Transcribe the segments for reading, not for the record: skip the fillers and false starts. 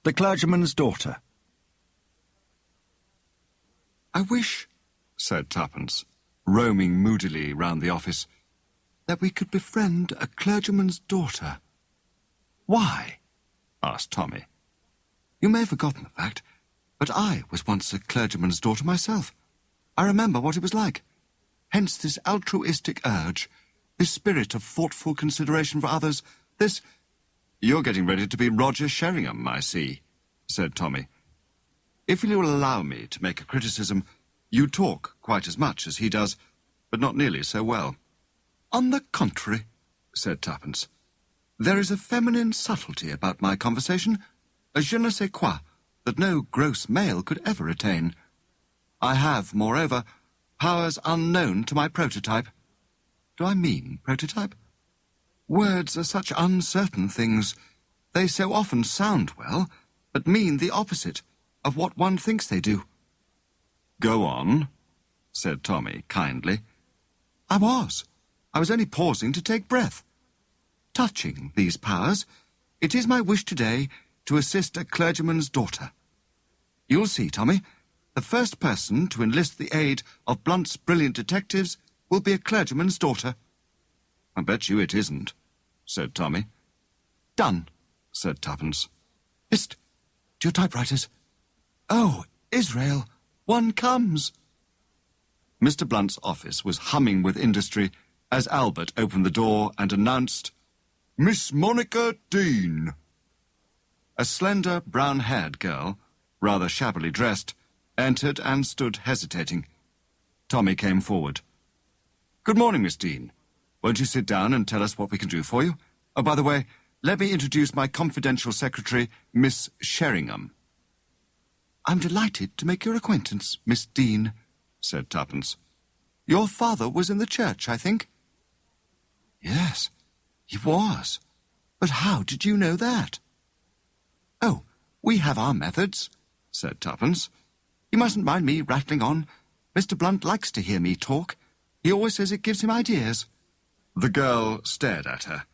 The Clergyman's Daughter. "I wish," said Tuppence, roaming moodily round the office, "that we could befriend a clergyman's daughter." Why? asked Tommy. "You may have forgotten the fact, but I was once a clergyman's daughter myself. I remember what it was like. Hence this altruistic urge, this spirit of thoughtful consideration for others, this—" "You're getting ready to be Roger Sheringham, I see," said Tommy. "If you will allow me to make a criticism, you talk quite as much as he does, but not nearly so well." "On the contrary," said Tuppence, "there is a feminine subtlety about my conversation, a je ne sais quoi, that no gross male could ever attain. I have, moreover, powers unknown to my prototype. Do I mean prototype? Words are such uncertain things. They so often sound well, but mean the opposite of what one thinks they do." "Go on," said Tommy kindly. I was only pausing to take breath. "Touching these powers, it is my wish today to assist a clergyman's daughter. You'll see, Tommy, the first person to enlist the aid of Blunt's brilliant detectives will be a clergyman's daughter." "I bet you it isn't," said Tommy. "Done," said Tuppence. "Hist! To your typewriters. Oh, Israel, one comes." Mr. Blunt's office was humming with industry as Albert opened the door and announced, "Miss Monica Dean." A slender, brown-haired girl, rather shabbily dressed, entered and stood hesitating. Tommy came forward. "Good morning, Miss Dean. Won't you sit down and tell us what we can do for you? Oh, by the way, let me introduce my confidential secretary, Miss Sheringham." "I'm delighted to make your acquaintance, Miss Dean," said Tuppence. "Your father was in the church, I think?" "Yes, he was. But how did you know that?" "Oh, we have our methods," said Tuppence. "You mustn't mind me rattling on. Mr. Blunt likes to hear me talk. He always says it gives him ideas." The girl stared at her.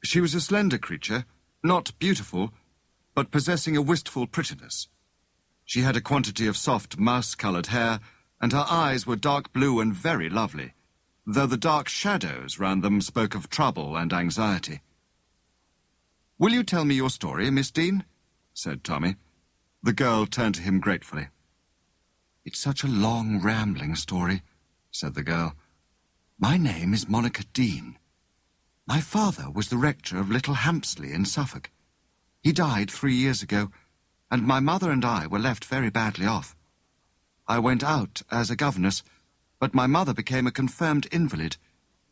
She was a slender creature, not beautiful, but possessing a wistful prettiness. She had a quantity of soft mouse-coloured hair, and her eyes were dark blue and very lovely, though the dark shadows round them spoke of trouble and anxiety. "Will you tell me your story, Miss Dean?" said Tommy. The girl turned to him gratefully. "It's such a long, rambling story," said the girl. "My name is Monica Dean. My father was the rector of Little Hampsley in Suffolk. He died 3 years ago, and my mother and I were left very badly off. I went out as a governess, but my mother became a confirmed invalid,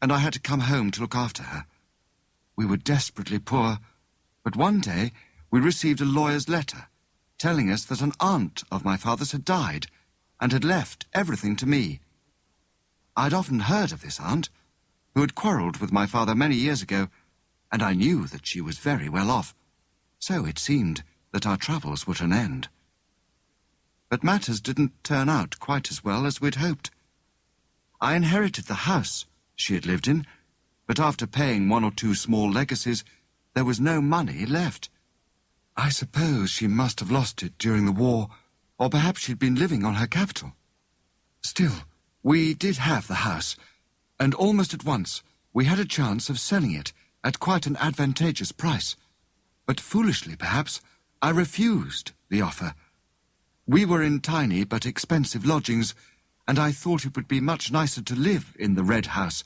and I had to come home to look after her. We were desperately poor, but one day we received a lawyer's letter telling us that an aunt of my father's had died and had left everything to me. I'd often heard of this aunt, who had quarrelled with my father many years ago, and I knew that she was very well off, so it seemed that our troubles were at an end. But matters didn't turn out quite as well as we'd hoped. I inherited the house she had lived in, but after paying 1 or 2 small legacies, there was no money left. I suppose she must have lost it during the war, or perhaps she'd been living on her capital. Still, we did have the house, and almost at once we had a chance of selling it at quite an advantageous price. But foolishly, perhaps, I refused the offer. We were in tiny but expensive lodgings, and I thought it would be much nicer to live in the Red House,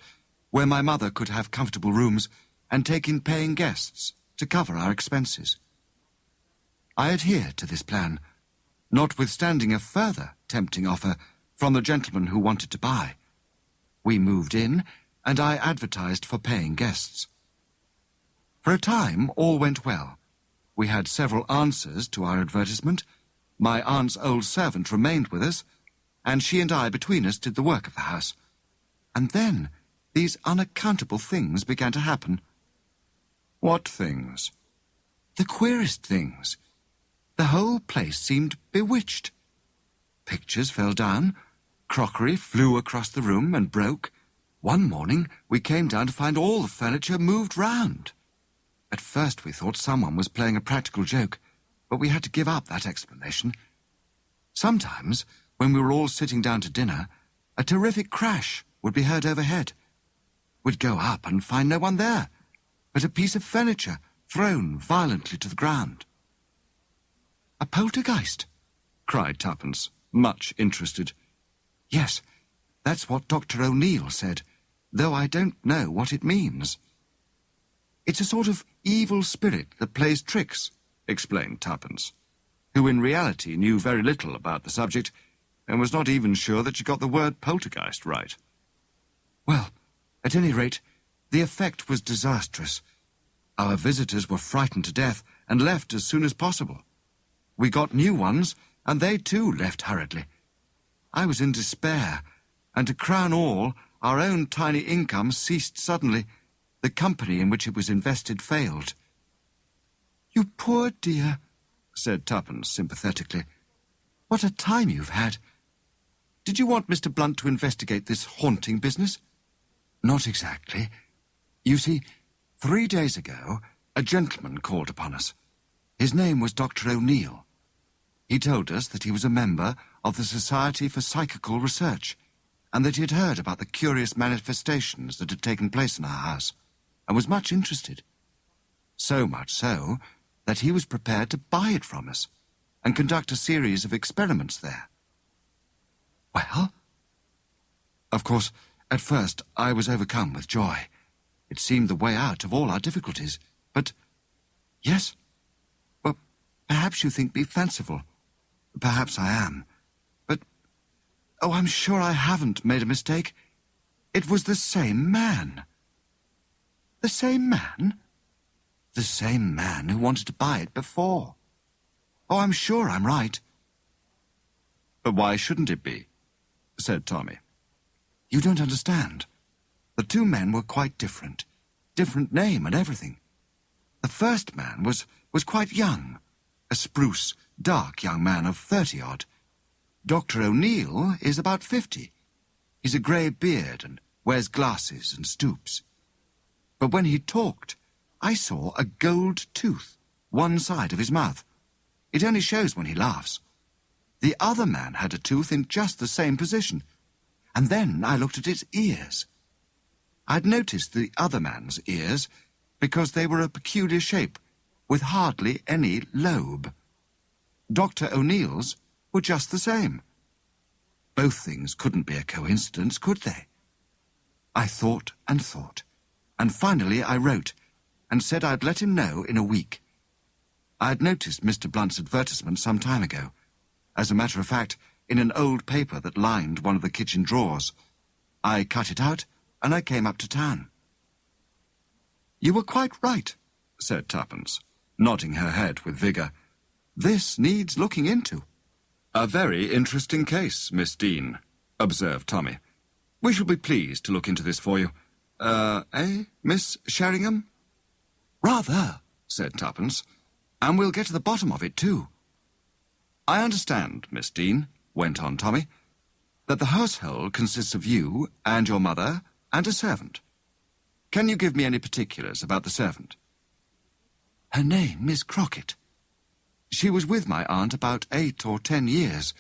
where my mother could have comfortable rooms and take in paying guests to cover our expenses. I adhered to this plan, notwithstanding a further tempting offer from the gentleman who wanted to buy. We moved in, and I advertised for paying guests. For a time, all went well. We had several answers to our advertisement. My aunt's old servant remained with us, and she and I between us did the work of the house. And then these unaccountable things began to happen. What things? The queerest things. The whole place seemed bewitched. Pictures fell down, crockery flew across the room and broke. One morning we came down to find all the furniture moved round. At first we thought someone was playing a practical joke, but we had to give up that explanation. Sometimes, when we were all sitting down to dinner, a terrific crash would be heard overhead. We'd go up and find no one there, but a piece of furniture thrown violently to the ground. "A poltergeist?" cried Tuppence, much interested. "Yes, that's what Dr. O'Neill said, though I don't know what it means." "It's a sort of evil spirit that plays tricks," explained Tuppence, who in reality knew very little about the subject and was not even sure that she got the word poltergeist right. "Well, at any rate, the effect was disastrous. Our visitors were frightened to death and left as soon as possible. We got new ones, and they too left hurriedly. I was in despair, and to crown all, our own tiny income ceased suddenly. The company in which it was invested failed." "You poor dear," said Tuppence sympathetically. "What a time you've had. Did you want Mr. Blunt to investigate this haunting business?" "Not exactly. You see, 3 days ago, a gentleman called upon us. His name was Dr. O'Neill. He told us that he was a member of the Society for Psychical Research, and that he had heard about the curious manifestations that had taken place in our house, and was much interested. So much so that he was prepared to buy it from us and conduct a series of experiments there." "Well?" "Of course, at first I was overcome with joy. It seemed the way out of all our difficulties. But, yes, well, perhaps you think me fanciful. Perhaps I am. But, oh, I'm sure I haven't made a mistake. It was the same man." "The same man?" "The same man who wanted to buy it before. Oh, I'm sure I'm right." But why shouldn't it be?" said Tommy. "You don't understand. The two men were quite different. Different name and everything. The first man was quite young, a spruce, dark young man of 30-odd. Dr. O'Neill is about 50. He's a grey beard and wears glasses and stoops. But when he talked, I saw a gold tooth, one side of his mouth. It only shows when he laughs. The other man had a tooth in just the same position, and then I looked at his ears. I'd noticed the other man's ears because they were a peculiar shape, with hardly any lobe. Dr. O'Neill's were just the same. Both things couldn't be a coincidence, could they? I thought, and finally I wrote, and said I'd let him know in a week. I'd noticed Mr. Blunt's advertisement some time ago, as a matter of fact, in an old paper that lined one of the kitchen drawers. I cut it out, and I came up to town." "You were quite right," said Tuppence, nodding her head with vigour. "This needs looking into." "A very interesting case, Miss Dean," observed Tommy. "We shall be pleased to look into this for you. Miss Sheringham?" "Rather," said Tuppence, "and we'll get to the bottom of it, too." "I understand, Miss Dean," went on Tommy, "that the household consists of you and your mother and a servant. Can you give me any particulars about the servant?" "Her name is Crockett. She was with my aunt about 8 or 10 years.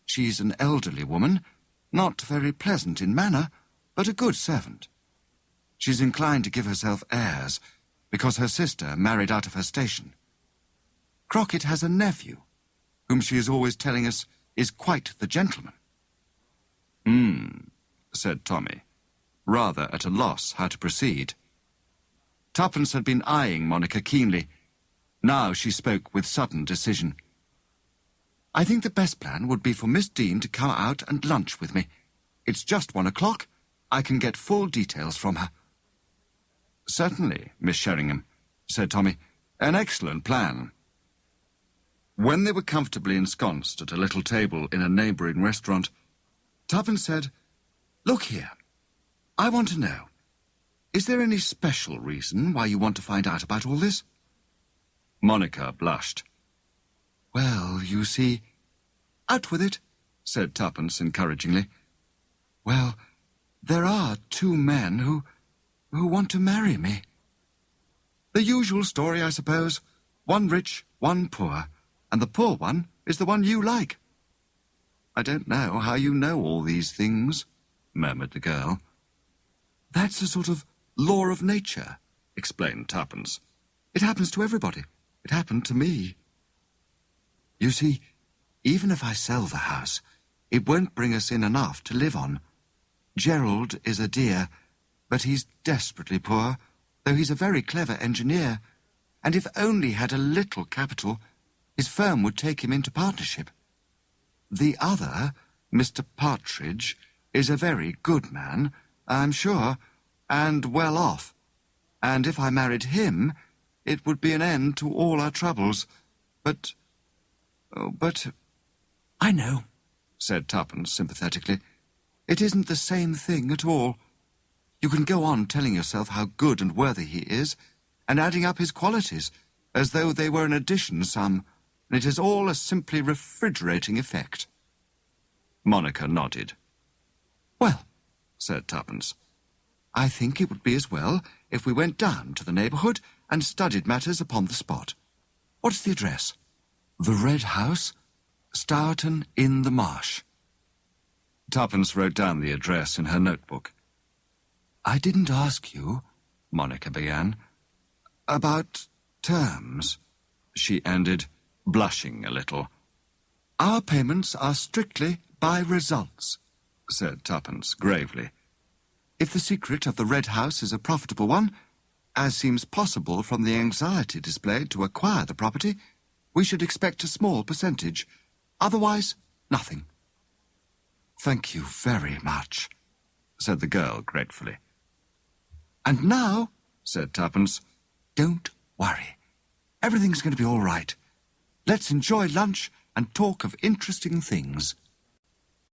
She's an elderly woman, not very pleasant in manner, but a good servant. She's inclined to give herself airs, because her sister married out of her station. Crockett has a nephew, whom she is always telling us is quite the gentleman." Said Tommy, rather at a loss how to proceed. Tuppence had been eyeing Monica keenly. Now she spoke with sudden decision. "I think the best plan would be for Miss Dean to come out and lunch with me. It's just 1 o'clock. I can get full details from her." "Certainly, Miss Sheringham," said Tommy. "An excellent plan." When they were comfortably ensconced at a little table in a neighbouring restaurant, Tuppence said, "Look here. I want to know, is there any special reason why you want to find out about all this?" Monica blushed. "Well, you see—" "Out with it," said Tuppence encouragingly. "Well, there are 2 men who want to marry me." "The usual story, I suppose. One rich, one poor, and the poor one is the one you like. I don't know how you know all these things, murmured the girl. That's a sort of law of nature, explained Tuppence. It happens to everybody. It happened to me. You see, even if I sell the house, it won't bring us in enough to live on. Gerald is a dear, but he's desperately poor, though he's a very clever engineer, and if only had a little capital, his firm would take him into partnership. The other, Mr. Partridge, is a very good man, I'm sure, and well off, and if I married him, it would be an end to all our troubles. But... I know, said Tuppence sympathetically. It isn't the same thing at all. You can go on telling yourself how good and worthy he is, and adding up his qualities, as though they were an addition sum, and it is all a simply refrigerating effect. Monica nodded. Well, said Tuppence, I think it would be as well if we went down to the neighbourhood and studied matters upon the spot. What's the address? The Red House, Stourton in the Marsh. Tuppence wrote down the address in her notebook. I didn't ask you, Monica began, about terms, she ended, blushing a little. Our payments are strictly by results, said Tuppence gravely. If the secret of the Red House is a profitable one, as seems possible from the anxiety displayed to acquire the property, we should expect a small percentage. Otherwise, nothing. Thank you very much, said the girl gratefully. And now, said Tuppence, don't worry. Everything's going to be all right. Let's enjoy lunch and talk of interesting things.